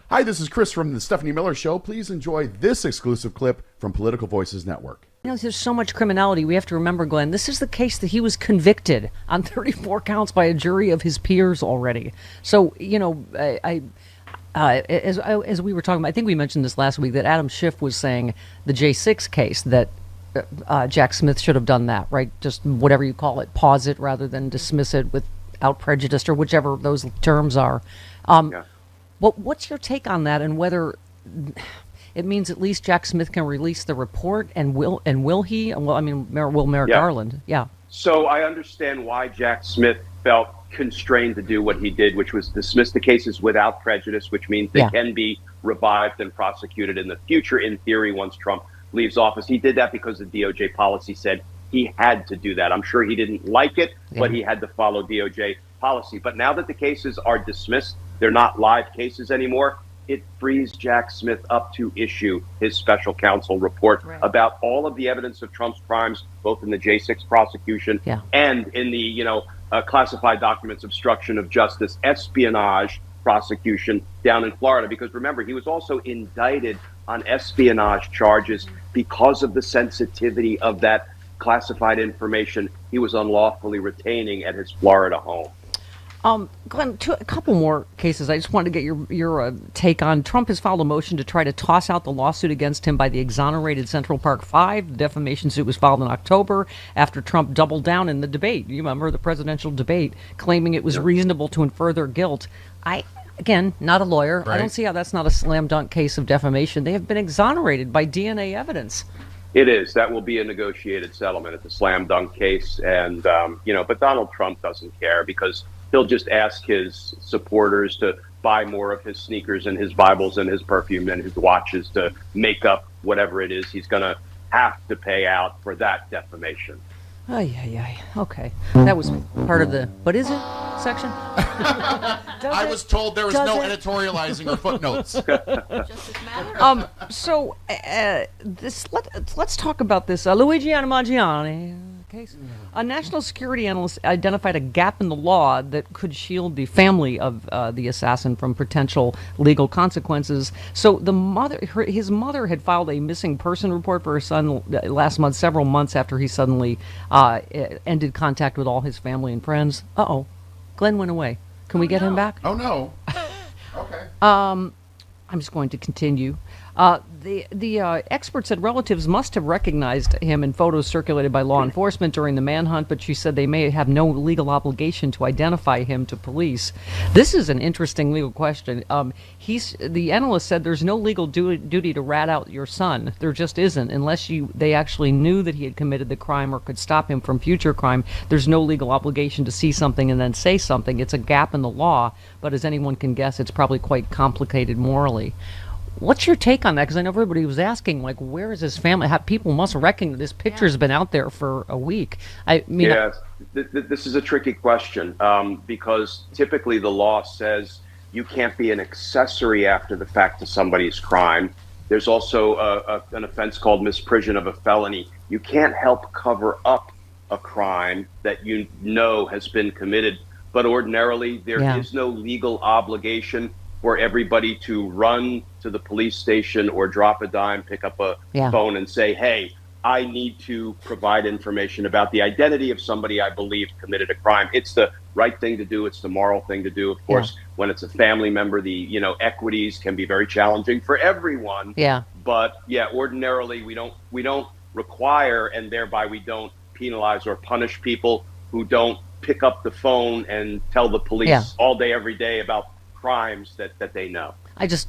Hi, this is Chris from the Stephanie Miller Show. Please enjoy this exclusive clip from Political Voices Network. There's so much criminality. We have to remember, Glenn, this is the case that he was convicted on 34 counts by a jury of his peers already. So, as we were talking about, I think we mentioned this last week, that Adam Schiff was saying the J6 case that Jack Smith should have done that, right? Just whatever you call it, pause it rather than dismiss it without prejudice or whichever those terms are. What's your take on that, and whether it means at least Jack Smith can release the report, and will he? Well, I mean, will Merrick Garland? Yeah. So I understand why Jack Smith felt constrained to do what he did, which was dismiss the cases without prejudice, which means they can be revived and prosecuted in the future, in theory, once Trump leaves office. He did that because the DOJ policy said he had to do that. I'm sure he didn't like it, but he had to follow DOJ policy. But now that the cases are dismissed, they're not live cases anymore, it frees Jack Smith up to issue his special counsel report about all of the evidence of Trump's crimes, both in the J6 prosecution and in the, classified documents, obstruction of justice, espionage prosecution down in Florida. Because remember, he was also indicted on espionage charges because of the sensitivity of that classified information he was unlawfully retaining at his Florida home. Glenn, a couple more cases. I just wanted to get your take on. Trump has filed a motion to try to toss out the lawsuit against him by the exonerated Central Park Five. The defamation suit was filed in October after Trump doubled down in the debate. You remember the presidential debate, claiming it was reasonable to infer their guilt. Again, not a lawyer. I don't see how that's not a slam dunk case of defamation. They have been exonerated by DNA evidence. It is. That will be a negotiated settlement. It's a slam dunk case. And, but Donald Trump doesn't care, because he'll just ask his supporters to buy more of his sneakers and his Bibles and his perfume and his watches to make up whatever it is he's going to have to pay out for that defamation. Okay. That was part of the, what is it, section? I was told there was no editorializing or footnotes. So let's talk about this Luigi Anamaggiani case. A national security analyst identified a gap in the law that could shield the family of the assassin from potential legal consequences. So his mother had filed a missing person report for her son last month, several months after he suddenly ended contact with all his family and friends. Glenn went away. Can we get him back? Oh, no. Okay. I'm just going to continue. The expert said relatives must have recognized him in photos circulated by law enforcement during the manhunt, but she said they may have no legal obligation to identify him to police. This is an interesting legal question. The analyst said there's no legal duty to rat out your son. There just isn't, unless they actually knew that he had committed the crime or could stop him from future crime. There's no legal obligation to see something and then say something. It's a gap in the law, but as anyone can guess, it's probably quite complicated morally. What's your take on that? Because I know everybody was asking, where is his family? People must reckon this picture's been out there for a week. This is a tricky question because typically the law says you can't be an accessory after the fact to somebody's crime. There's also an offense called misprision of a felony. You can't help cover up a crime that you know has been committed, but ordinarily there is no legal obligation for everybody to run to the police station or drop a dime, pick up a phone and say, hey, I need to provide information about the identity of somebody I believe committed a crime. It's the right thing to do. It's the moral thing to do. Of course, when it's a family member, the equities can be very challenging for everyone. But ordinarily we don't require, and thereby we don't penalize or punish people who don't pick up the phone and tell the police all day, every day about crimes that they know. Just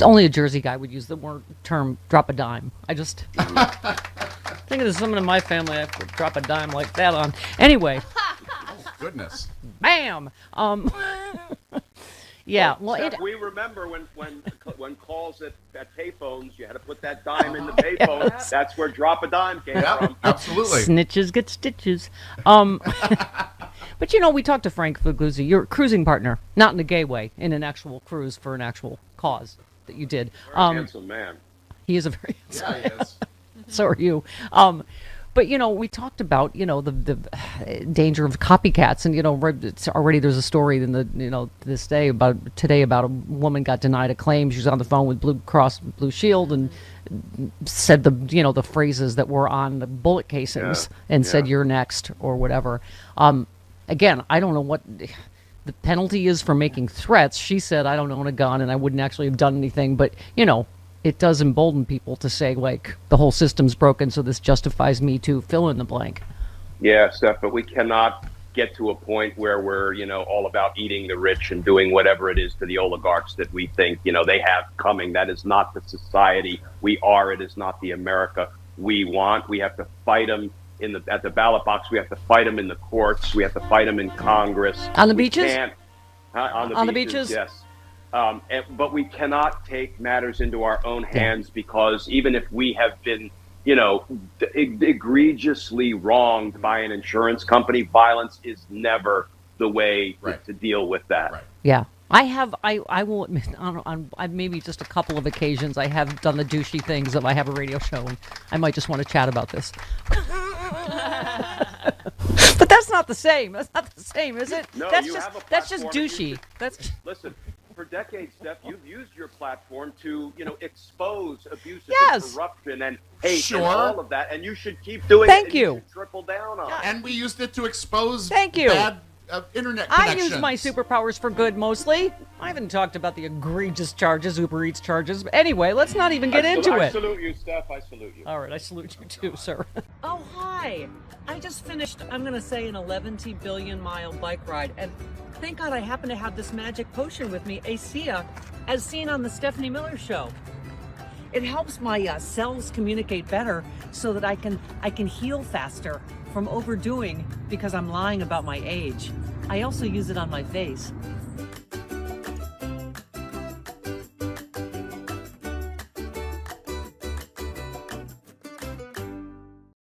only a Jersey guy would use the term drop a dime. I just think of someone in my family I could drop a dime like that on. Anyway. Oh, goodness. Bam. Well, Seth, we remember when calls at payphones, you had to put that dime in the payphone. That's where drop a dime came from. Absolutely. Snitches get stitches. But we talked to Frank Figluzzi, your cruising partner, not in a gay way, in an actual cruise for an actual cause that you did. Very handsome man. He is a very handsome man. He is. So are you. But we talked about the danger of copycats, and it's already there's a story in the this day today about a woman got denied a claim. She was on the phone with Blue Cross Blue Shield and said the phrases that were on the bullet casings and said you're next or whatever. Again, I don't know what the penalty is for making threats. She said, I don't own a gun and I wouldn't actually have done anything, but it does embolden people to say, like, the whole system's broken, so this justifies me to fill in the blank. Yeah, Steph, but we cannot get to a point where we're, all about eating the rich and doing whatever it is to the oligarchs that we think, they have coming. That is not the society we are. It is not the America we want. We have to fight them at the ballot box. We have to fight them in the courts. We have to fight them in Congress. On the beaches? On the beaches, yes. But we cannot take matters into our own hands because even if we have been, egregiously wronged by an insurance company, violence is never the way to deal with that. Right. Yeah. I will admit, on maybe just a couple of occasions, I have done the douchey things of I have a radio show and I might just want to chat about this. But that's not the same. That's not the same, is it? No, that's just douchey. Listen, for decades, Steph, you've used your platform to, expose abuse and corruption and hate and all of that, and you should keep doing it. Thank you. You should triple down on it. And we used it to expose bad internet I connections. use my superpowers for good mostly. I haven't talked about the egregious charges, Uber Eats charges. But anyway, let's not even get into it. I salute you, Steph. I salute you. All right, I salute you too, sir. Oh, hi. I just finished, I'm going to say, an 11 billion mile bike ride. And thank God I happen to have this magic potion with me, ASEA, as seen on the Stephanie Miller Show. It helps my cells communicate better so that I can heal faster from overdoing because I'm lying about my age. I also use it on my face.